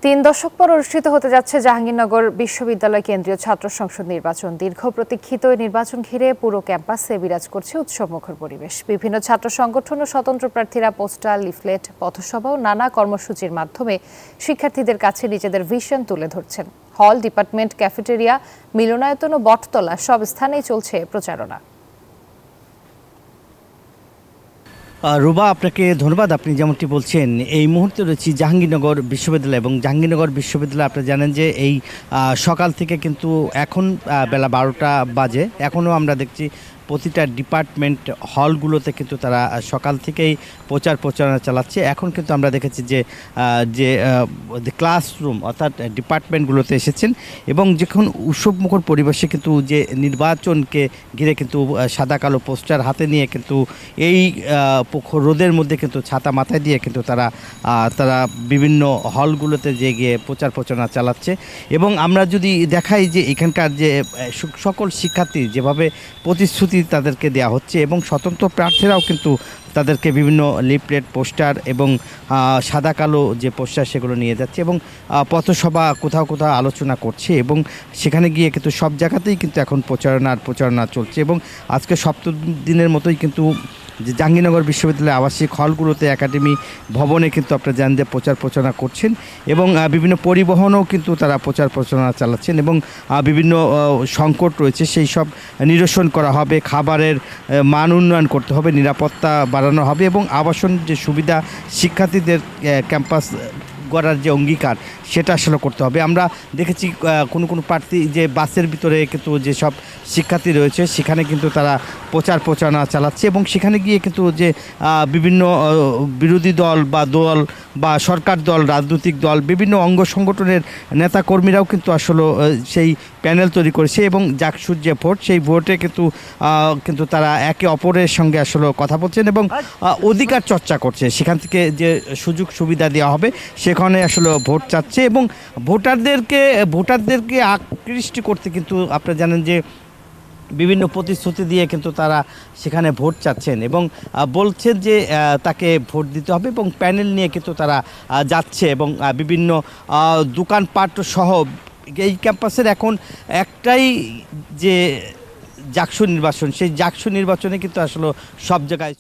তিন দশক পর অনুষ্ঠিত হতে যাচ্ছে জাহাঙ্গীরনগর বিশ্ববিদ্যালয় কেন্দ্রীয় ছাত্র সংসদ নির্বাচন। দীর্ঘ প্রতীক্ষিত এই নির্বাচন ঘিরে পুরো ক্যাম্পাসে বিরাজ করছে উৎসবমুখর পরিবেশ। বিভিন্ন ছাত্র সংগঠন ও স্বতন্ত্র প্রার্থীরা পোস্টার, লিফলেট, পথসভা ও নানা কর্মসূচির মাধ্যমে শিক্ষার্থীদের কাছে নিজেদের ভিশন তুলে ধরছেন। হল, ডিপার্টমেন্ট, ক্যাফেটেরিয়া, মিলনায়তন ও বটতলা সব স্থানেই চলছে প্রচারণা। রুবা, আপনাকে ধন্যবাদ। আপনি যেমনটি বলছেন, এই মুহূর্তে রয়েছি জাহাঙ্গীরনগর বিশ্ববিদ্যালয় এবং জাহাঙ্গীরনগর বিশ্ববিদ্যালয় আপনারা জানেন যে এই সকাল থেকে কিন্তু এখন বেলা 12টা বাজে, এখনও আমরা দেখছি প্রতিটা ডিপার্টমেন্ট হলগুলোতে কিন্তু তারা সকাল থেকেই প্রচারণা চালাচ্ছে। এখন কিন্তু আমরা দেখেছি যে ক্লাসরুম অর্থাৎ ডিপার্টমেন্টগুলোতে এসেছেন এবং যখন উৎসবমুখর পরিবেশে কিন্তু যে নির্বাচনকে ঘিরে কিন্তু সাদা কালো পোস্টার হাতে নিয়ে কিন্তু এই রোদের মধ্যে কিন্তু ছাতা মাথায় দিয়ে কিন্তু তারা বিভিন্ন হলগুলোতে যে গিয়ে প্রচারণা চালাচ্ছে। এবং আমরা যদি দেখাই যে এখানকার যে সকল শিক্ষার্থী যেভাবে প্রতিশ্রুতি তাদেরকে দেওয়া হচ্ছে এবং স্বতন্ত্র প্রার্থীরাও কিন্তু তাদেরকে বিভিন্ন লিফলেট, পোস্টার এবং সাদা কালো যে পোস্টার সেগুলো নিয়ে যাচ্ছে এবং পথসভা কোথাও আলোচনা করছে এবং সেখানে গিয়ে কিন্তু সব জায়গাতেই কিন্তু এখন প্রচারণা চলছে। এবং আজকে সপ্তম দিনের মতোই কিন্তু যে জাহাঙ্গীরনগর বিশ্ববিদ্যালয়ের আবাসিক হলগুলোতে, একাডেমি ভবনে কিন্তু আপনারা জানেন যে প্রচারণা করছেন এবং বিভিন্ন পরিবহনেও কিন্তু তারা প্রচারণা চালাচ্ছেন এবং বিভিন্ন সংকট রয়েছে সেই সব নিরসন করা হবে, খাবারের মান উন্নয়ন করতে হবে, নিরাপত্তা বাড়ানো হবে এবং আবাসন যে সুবিধা শিক্ষার্থীদের ক্যাম্পাস গড়ার যে অঙ্গীকার সেটা আসলে করতে হবে। আমরা দেখেছি কোনো প্রার্থী যে বাসের ভিতরে কিন্তু যেসব শিক্ষার্থী রয়েছে সেখানে কিন্তু তারা প্রচারণা চালাচ্ছে এবং সেখানে গিয়ে কিন্তু যে বিভিন্ন বিরোধী দল বা সরকার দল, রাজনৈতিক দল, বিভিন্ন অঙ্গ সংগঠনের নেতাকর্মীরাও কিন্তু আসলে সেই প্যানেল তৈরি করেছে এবং জাকসুর যে ভোট সেই ভোটে কিন্তু তারা একে অপরের সঙ্গে আসলে কথা বলছেন এবং অধিকার চর্চা করছে। সেখান থেকে যে সুযোগ সুবিধা দেওয়া হবে সেখানে আসলে ভোট চাচ্ছে এবং ভোটারদেরকে আকৃষ্ট করতে কিন্তু আপনারা জানেন যে বিভিন্ন প্রতিশ্রুতি দিয়ে কিন্তু তারা সেখানে ভোট চাচ্ছেন এবং বলছেন যে তাকে ভোট দিতে হবে এবং প্যানেল নিয়ে কিন্তু তারা যাচ্ছে এবং বিভিন্ন দোকানপাট সহ এই ক্যাম্পাসের এখন একটাই যে জাকসু নির্বাচন, সেই জাকসু নির্বাচনে কিন্তু আসলে সব জায়গায়